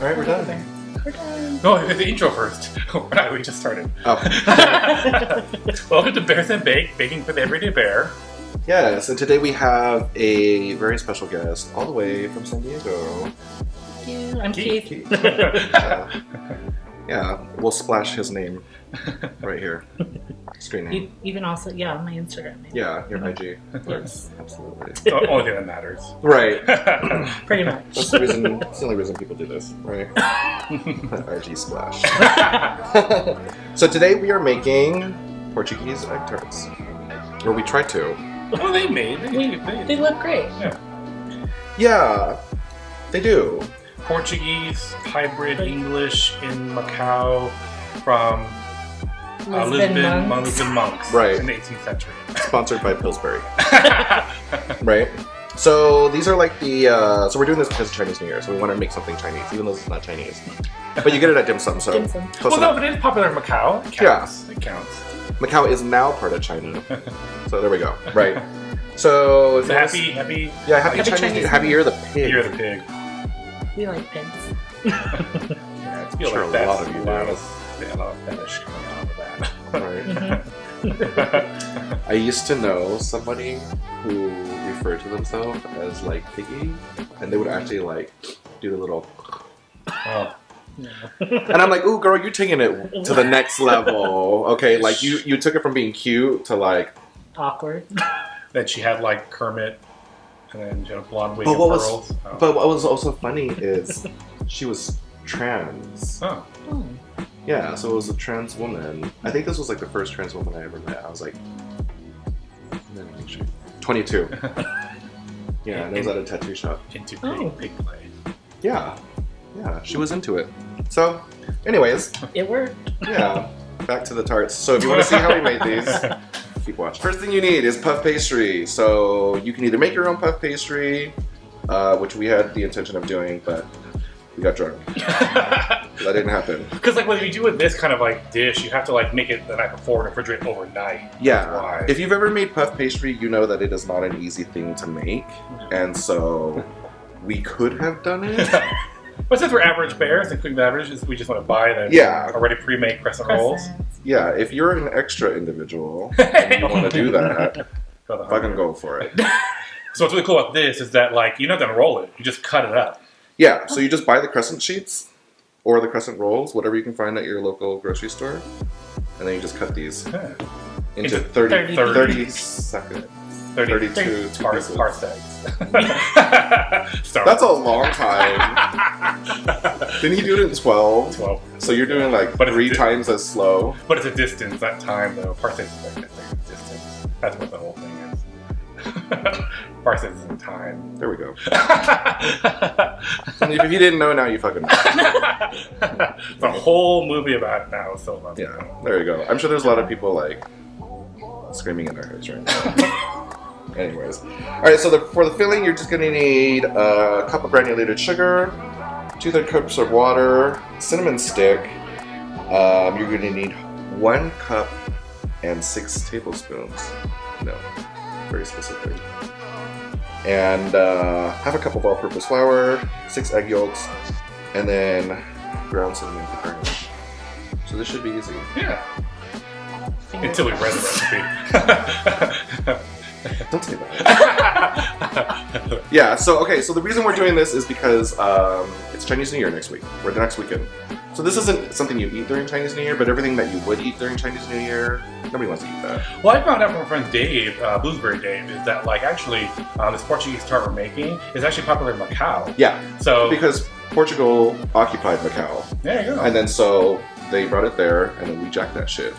All right, we're done. We're done. No, the intro first. We just started. Oh. Welcome to Bears and Bake, baking for the everyday bear. Yes, and today we have a very special guest all the way from San Diego. Thank you. I'm Keith. Yeah, we'll splash his name right here. Screen name. Even also, on my Instagram name. Yeah, your IG. Yes. Absolutely. The only thing that matters. Right. Pretty much. That's the reason. That's the only reason people do this, right? IG splash. So today we are making Portuguese egg tarts, or we tried to. Oh, they made. They look great. Yeah, they do. Portuguese hybrid English in Macau from Lisbon monks Right. in the 18th century. Sponsored by Pillsbury. Right. So these are like the. So we're doing this because of Chinese New Year, so we want to make something Chinese, even though it's not Chinese. But you get it at dim sum, so. Dim sum. close Well, no, enough. but it is popular in Macau. It counts. Yeah. It counts. Macau is now part of China. So there we go. Right. So It's happy. Yeah, happy Chinese. Happy Year of the Pig. Year of the pig. We like pigs. Yeah, I feel Sure, like that's a lot of you a lot of fetish coming out of that. Right. I used to know somebody who referred to themselves as like piggy, and they would actually like do the little. Oh. And I'm like, ooh, girl, you're taking it to the next level. Okay, like you took it from being cute to like Awkward. Then she had like Kermit, and then she had a blonde wig But and what pearls. But what was also funny is she was trans. Oh. Oh. Yeah, so it was a trans woman. I think this was like the first trans woman I ever met. I was like, 22. Yeah, and it was at a tattoo shop. Into pig play. Yeah, she was into it. So, anyways, It worked. yeah, back to the tarts. So if you want to see how we made these, keep watching. First thing you need is puff pastry. So you can either make your own puff pastry, which we had the intention of doing, but we got drunk. That didn't happen. Because like when you do with this kind of like dish, you have to like make it the night before and refrigerate overnight. Yeah, Why? if you've ever made puff pastry, you know that it is not an easy thing to make, and so we could have done it. But since we're average bears and cooking averages, we just want to buy them already pre-made crescent rolls. Yeah, if you're an extra individual and you want to do that, fucking go for it. So what's really cool about this is that like you're not gonna roll it, you just cut it up. Yeah, so you just buy the crescent sheets or the crescent rolls, whatever you can find at your local grocery store, and then you just cut these into 30 seconds. 32 pieces. parsecs. That's a long time. Didn't he do it in 12? 12. So you're doing like But 3 times as slow. But it's a distance, not time though. Parsecs is like a distance. That's what the whole thing is. Parsecs is in time. There we go. If you didn't know, now you fucking know. The whole movie about it now is so much. Yeah, there you go. I'm sure there's a lot of people like screaming in their heads right now. Anyways, all right. So for the filling, you're just gonna need a cup of granulated sugar, 2/3 cups of water, cinnamon stick. You're gonna need 1 cup and 6 tablespoons. No, very specific. And half a cup of all-purpose flour, 6 egg yolks, and then ground cinnamon for garnish. So this should be easy. Yeah. Until we read the recipe. Don't say that. Yeah, so the reason we're doing this is because it's Chinese New Year next week, or the next weekend. So this isn't something you eat during Chinese New Year, but everything that you would eat during Chinese New Year, nobody wants to eat that. Well, I found out from my friend Dave, Bluesberry Dave, is that like actually this Portuguese tart we're making is actually popular in Macau. Yeah, So because Portugal occupied Macau, there you go. and then so they brought it there, and then we jacked that shit.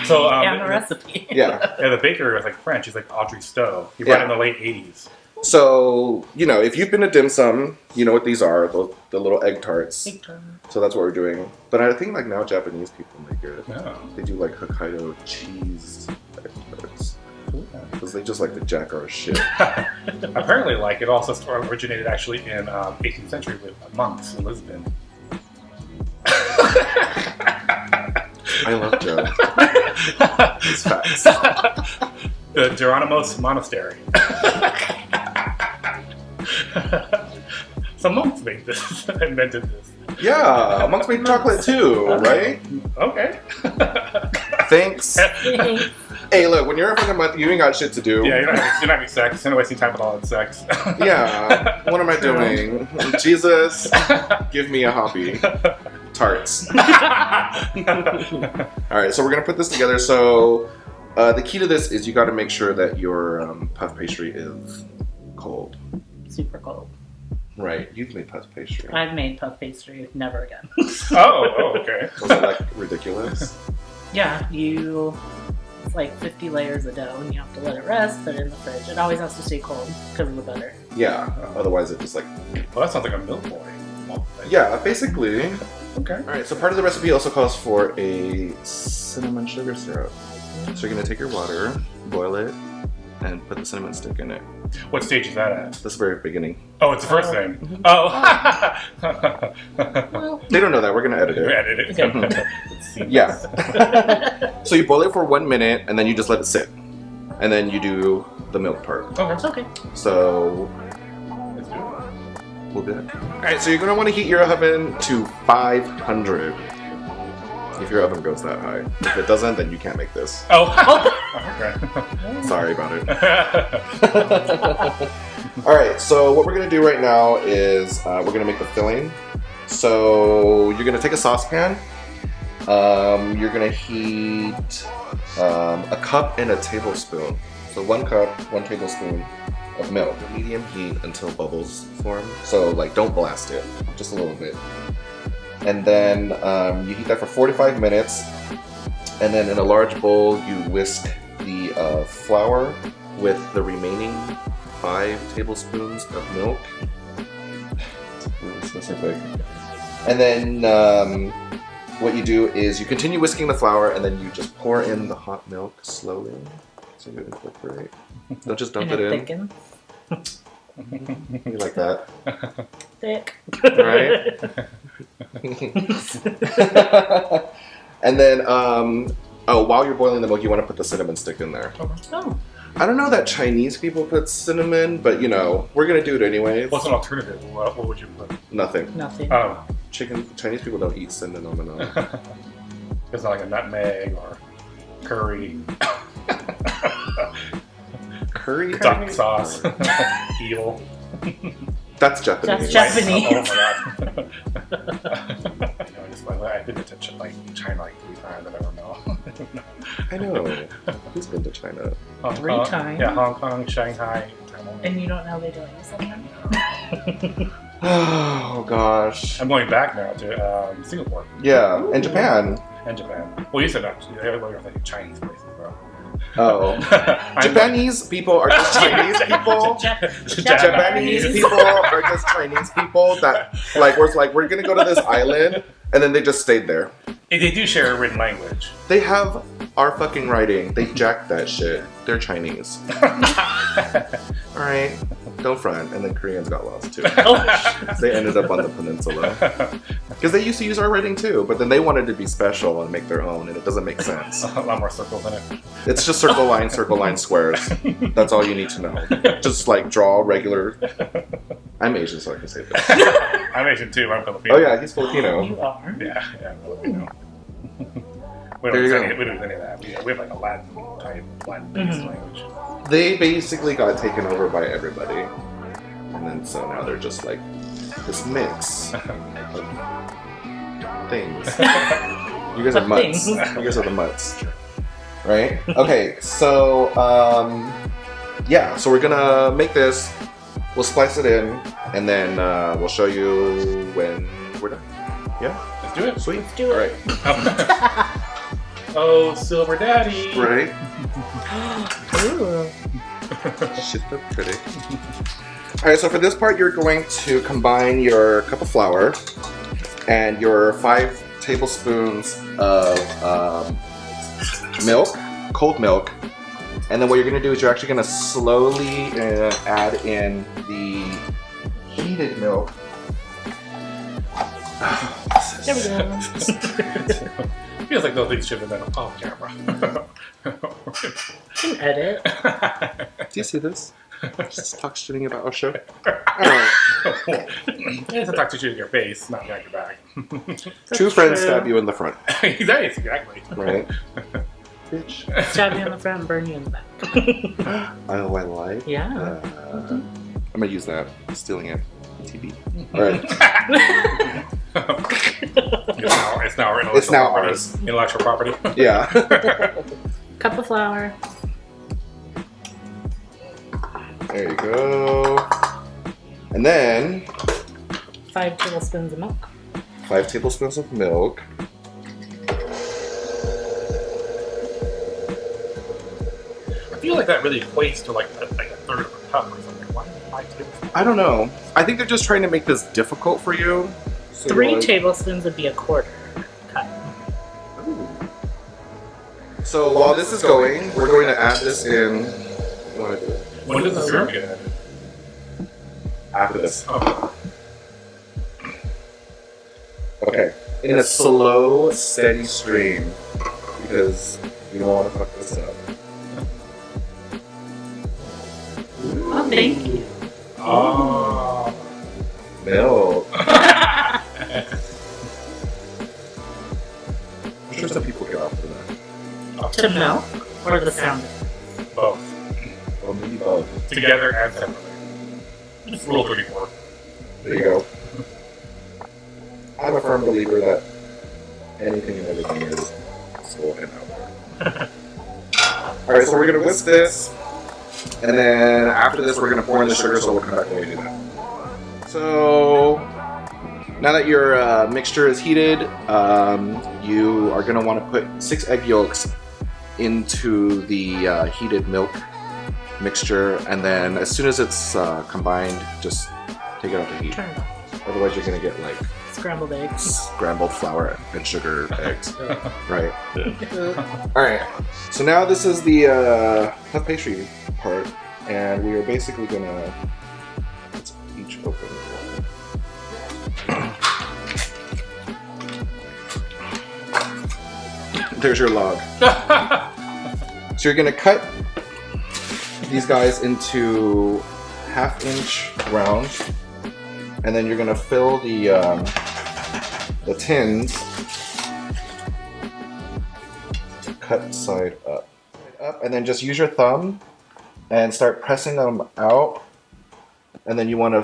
So And the recipe. Yeah. Yeah, the baker was like French. He's like Audrey Stowe. He brought it in the late 80s. So, if you've been to dim sum, you know what these are, the little egg tarts. So that's what we're doing. But I think like now Japanese people make it. Oh. They do like Hokkaido cheese egg tarts. Because they just like to jack our shit. Apparently, like it also originated actually in 18th century with monks in Lisbon. I love Joe. It's facts. The Geronimo's Monastery. So monks made this, invented this. Yeah, monks made chocolate too, right? Okay. Thanks. Hey, look, when you're a fucking monk, you ain't got shit to do. Yeah, you're not having sex. You're not wasting time with all that sex. Yeah, what am I doing? Jesus, give me a hobby. Tarts. Alright, so we're gonna put this together. So, the key to this is you gotta make sure that your puff pastry is cold. Super cold. Right, you've made puff pastry. I've made puff pastry. Never again. Oh, okay. Was it like ridiculous? Yeah, it's like 50 layers of dough, and you have to let it rest, put it in the fridge. It always has to stay cold because of the butter. Yeah, otherwise it just like... Well, that sounds like a milk boy. Yeah, basically. Okay. Alright, so part of the recipe also calls for a cinnamon sugar syrup. So you're gonna take your water, boil it, and put the cinnamon stick in it. What stage is that at? That's the very beginning. Oh, it's the first thing. Oh. Well, They don't know that, we're gonna edit it. Edit it. Okay. It's seamless. Yeah. So you boil it for 1 minute, and then you just let it sit. And then you do the milk part. Okay. it's okay. So Let's do it. we'll do it. Alright, so you're gonna wanna heat your oven to 500. If your oven goes that high. If it doesn't, then you can't make this. Oh. Okay. Sorry about it. Alright, so what we're gonna do right now is we're gonna make the filling. So you're gonna take a saucepan. You're gonna heat a cup and a tablespoon. So 1 cup, 1 tablespoon of milk. Medium heat until bubbles form. So like don't blast it, just a little bit. And then you heat that for 45 minutes. And then in a large bowl, you whisk the flour with the remaining 5 tablespoons of milk. It's really specific. And then what you do is you continue whisking the flour, and then you just pour in the hot milk slowly. So you incorporate. Don't just dump And it in. thickens. You like that, Thick. right? And then, while you're boiling the milk, you want to put the cinnamon stick in there. Oh. I don't know that Chinese people put cinnamon, but you know, we're gonna do it anyways. What's an alternative? What would you put? Nothing. Nothing. Oh. Chinese people don't eat cinnamon. It's not like a nutmeg or curry. Curry? Duck sauce. Eel. That's Japanese. That's Japanese. Oh my god. I've been to China like 3 times. I don't know. I know. Who's been to China? Hong 3 Kong. times? Yeah, Hong Kong, Shanghai, Taiwan. And you don't know they don't use them? Oh gosh. I'm going back now to Singapore Yeah, and Japan. and Japan. Well, you said not. Everybody was thinking Chinese places, bro. Oh. Japanese people are just Chinese people. Japanese people are just Chinese people that we're gonna go to this island, and then they just stayed there. They do share a written language. They have our fucking writing. They jacked that shit. They're Chinese. Alright, don't front. And then Koreans got lost too. They ended up on the peninsula. Because they used to use our writing too, but then they wanted to be special and make their own, and it doesn't make sense. A lot more circles in it. It's just circle line, squares. That's all you need to know. Just like draw regular. I'm Asian, so I can say this. I'm Asian too. I'm Filipino. Oh yeah, he's Filipino. You are. Yeah, I'm Filipino. We There you don't go. do any of that. We have like a Latin type, Latin-based language. They basically got taken over by everybody. And then so now they're just like this mix of things. You guys are mutts. You guys are the mutts. Right? Okay, so yeah, so we're gonna make this. We'll splice it in, and then we'll show you when we're done. Yeah? Let's do it. Sweet. Let's do it. Alright. Oh, Silver Daddy. Right? Ooh. Shit, that's pretty. Alright, so for this part, you're going to combine your cup of flour and your 5 tablespoons of milk, cold milk. And then what you're going to do is you're actually going to slowly add in the heated milk. There we go. Feels like those things should have been off camera. You can edit. Do you see this? Just talk shitting about our show. Alright. It's a talk to shoot in your face, not behind your back. Two friends stab you in the front. Exactly. Right? Bitch. Stab you in the front and burn you in the back. Oh, I like. Yeah. I'm gonna use that. Stealing it. TV. Alright. It's now our It's now property. ours. Intellectual property. Yeah. Cup of flour. There you go. And then 5 tablespoons of milk. 5 tablespoons of milk. I feel like that really equates to like a third of a cup or something. Why 5 tablespoons? I don't know. I think they're just trying to make this difficult for you. So 3 like- tablespoons would be a quarter cup. So while this is going, we're going to add this in. What do I do? When does the syrup get added? After this. Oh. Okay. In a slow, steady stream. Because you don't want to fuck this up. Oh, thank you. Oh. Milk. I'm sure some people get off for that. To milk or the sound? Both. Or maybe both. Together and separately. It's rule 34. There you go. I'm a firm believer that anything and everything is slow and out there. Alright, so we're going to whisk this. And then after this, we're going to pour in the sugar, so we'll come back when we do that. So now that your mixture is heated, you are going to want to put 6 egg yolks into the heated milk mixture, and then as soon as it's combined, just take it out to heat. Turn it off. Otherwise, you're going to get like Scrambled eggs. scrambled flour and sugar eggs. Right. Alright. So now this is the puff pastry part, and we are basically going to. Let's each open one. There's your log. So you're going to cut these guys into 1/2 inch rounds, and then you're going to fill the tins cut side up, and then just use your thumb and start pressing them out, and then you want to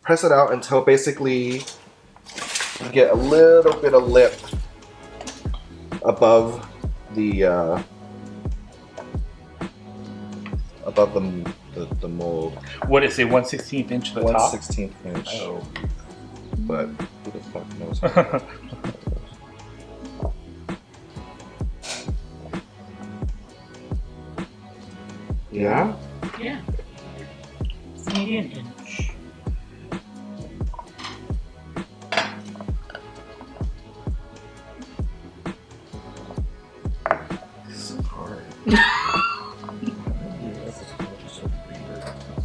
press it out until basically you get a little bit of lip above the mold. What is it, 1/16 inch to the top? 1/16 inch. Oh. But who the fuck knows? Yeah? Yeah. It's maybe an inch. It's hard.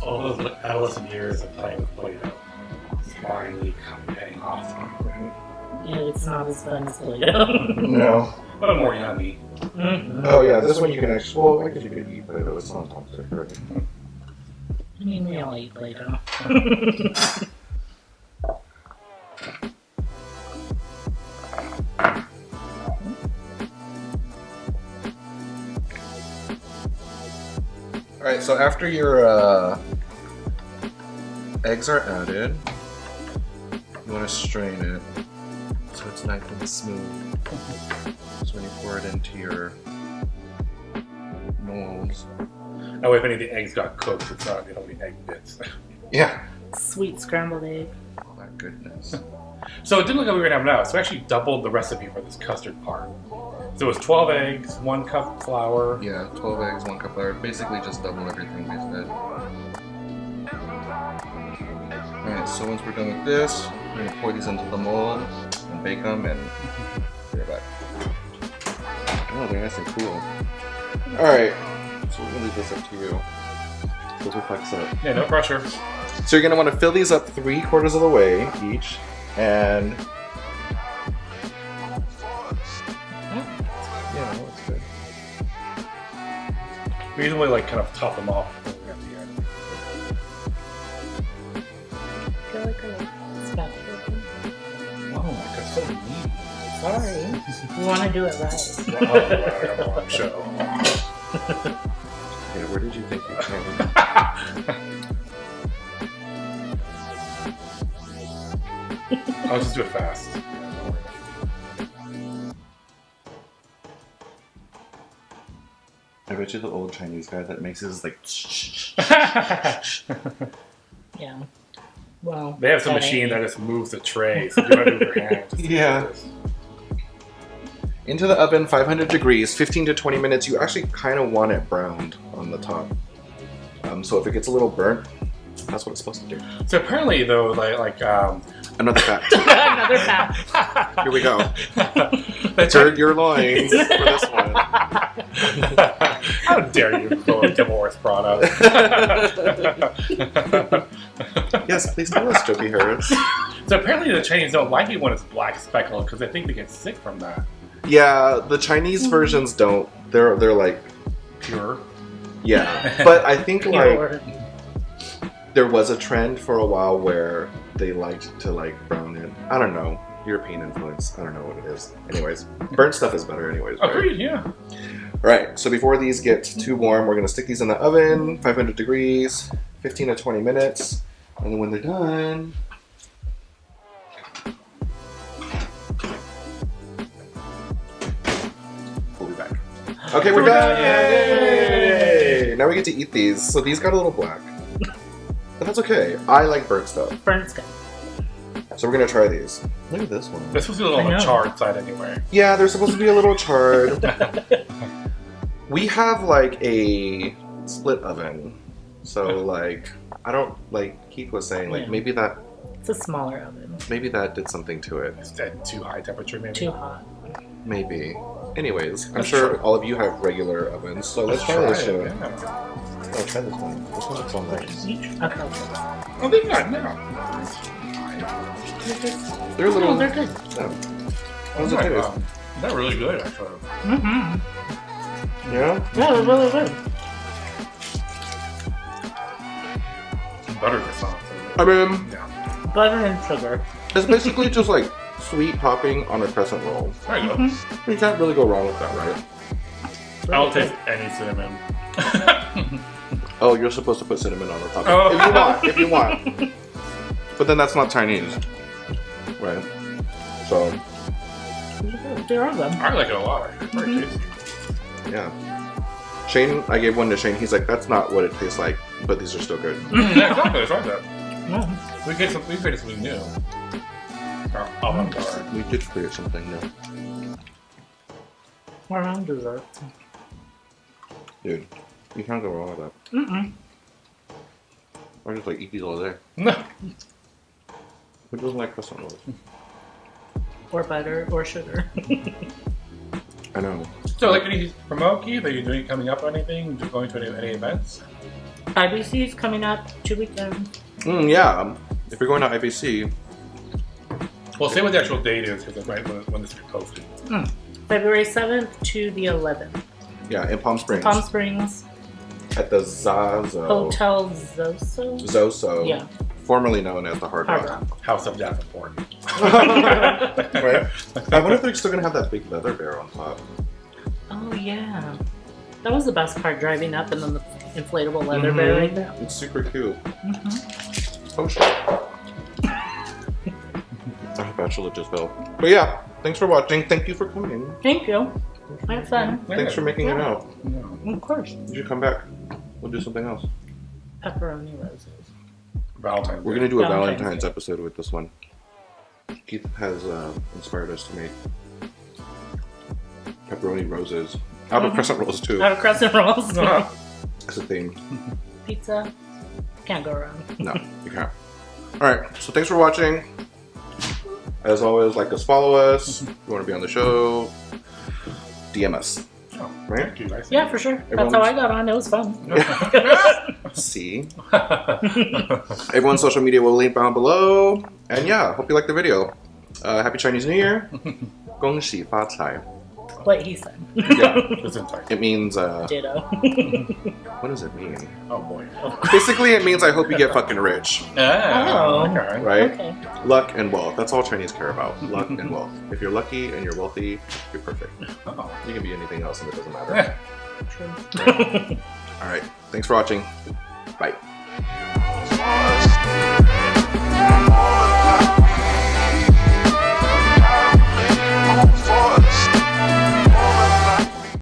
All those adolescent years of playing with Play-Doh finally paying off. Yeah, it's not as fun as Play-Doh. No. But more yummy. Mm-hmm. Oh yeah, this one you can actually. Well, I guess you could eat Play-Doh. It's not toxic, right? I mean, we all eat Play-Doh. All right. So after your eggs are added, you want to strain it so it's nice and smooth. So when you pour it into your molds. That way, if any of the eggs got cooked, it's not, the egg bits. Yeah. Sweet scrambled egg. Oh my goodness. So it didn't look like we were going to have enough, so we actually doubled the recipe for this custard part. So it was 12 eggs, 1 cup flour. Yeah, 12 eggs, 1 cup flour. Basically just double everything we said. Alright, so once we're done with this, we're going to pour these into the mold and bake them and be right back. Oh, they're nice and cool. Alright, so we're going to leave this up to you. Those will flex up. Yeah, no pressure. So you're going to want to fill these up 3/4 of the way each, and yeah, that looks good. We usually like kind of top them off at the end. I feel like a spatula. Oh my god, so neat. Sorry. We want to do it right. Well, I got a long show. Yeah, where did you think you came? I'll just do it fast. I bet you the old Chinese guy that makes his like. Yeah. Well, They have some that machine ain't- that just moves the tray, so you don't move your hand. Just Yeah. like this. Into the oven, 500 degrees, 15 to 20 minutes. You actually kind of want it browned on the top. So if it gets a little burnt, that's what it's supposed to do. So apparently, though, like Another fact. Another fact. Here we go. the Turd your loins for this one. How dare you call a divorce product? Yes, please tell us, Joby Harris. So apparently the Chinese don't like it when it's black speckled because they think they get sick from that. Yeah, the Chinese versions don't. They're like, Pure. yeah. But I think like Pure. there was a trend for a while where they liked to like brown it. I don't know. European influence. I don't know what it is. Anyways, burnt stuff is better anyways. Right? Agreed, yeah. Right, so before these get too warm, we're going to stick these in the oven, 500 degrees, 15 to 20 minutes. And then when they're done... We'll be back. Okay, we're done! Yay! Now we get to eat these. So these got a little black. But that's okay. I like burnt stuff. Burnt's good. So we're going to try these. Look at this one. They're supposed to be a little on I the know. charred side anyway. Yeah, they're supposed to be a little charred. We have like a split oven. So like, I don't, like Keith was saying, like Yeah. maybe that It's a smaller oven. did something to it. It's at too high temperature, maybe. Too hot. Maybe. Anyways, I'm Let's sure try. all of you have regular ovens, so let's try Try this it, shit. yeah. Oh, try this one. This one looks so nice. Okay. Oh, they're not now. They're a little. Oh, they're good. Yeah. Oh How's it my taste? god. They're really good, actually. Mm-hmm. Yeah. Yeah, they're really good. Butter is on. I mean, Yeah. Butter and sugar. it's basically just like sweet topping on a crescent roll. There you go. Mm-hmm. You can't really go wrong with that, right? I don't taste any cinnamon. Oh, you're supposed to put cinnamon on the top. Oh. If you want. But then that's not Chinese. Right. So, They're all good. I like it a lot. It's very Mhm. tasty. yeah. Shane, I gave one to Shane. He's like, that's not what it tastes like, but these are still good. Yeah, exactly. It's like that. Mm. We created something new. Our avant-garde. We did create something new. We're on dessert. Dude, you can't go wrong with that. Mm-mm. I just like eat these all day. No. Who doesn't like crescent rolls? Or butter or sugar. I know. So, like, any promote, Keith? Are you doing coming up or anything? Just going to any events? IBC's coming up 2 weekends. Yeah. If you're going to IBC, Well, say what the actual date is, because right when this is posted. February 7th to the 11th. yeah, in Palm Springs. Palm Springs. At the Zazo. Hotel Zoso. Zoso. Yeah. Formerly known as the Hard Hard Rock. Rock. House of Davenport. Right? I wonder if they're still going to have that big leather bear on top. Oh, yeah. That was the best part, driving up and then the inflatable leather bear right there. It's super cute. Mm-hmm. Oh, shit. Our bachelor just fell. But yeah, thanks for watching. Thank you for coming. Thank you. I had fun. Thanks for making it out. Yeah. Of course. You should come back. We'll do something else. Pepperoni roses. Valentine's We're Day. going to do a Valentine's Valentine's Day. episode with this one. Keith has inspired us to make pepperoni roses. Out of crescent rolls, too. Out of crescent rolls. That's a theme. Pizza. Can't go wrong. No, you can't. Alright, so thanks for watching. As always, like us, follow us. If you want to be on the show, DM us. Oh, Right? thank you, guys. Yeah, for sure. That's how I got on. It was fun. See? Everyone's social media will link down below. And yeah, hope you liked the video. Happy Chinese New Year. 恭喜发财. What he said. Yeah. Gesundheit. It means, Ditto. what does it mean? Oh boy. Basically, it means I hope you get fucking rich, Ah, Oh. okay. right? Okay. Luck and wealth. That's all Chinese care about. Luck and wealth. If you're lucky and you're wealthy, you're perfect. Oh. You can be anything else and it doesn't matter. Yeah. True. All right. Thanks for watching. Bye.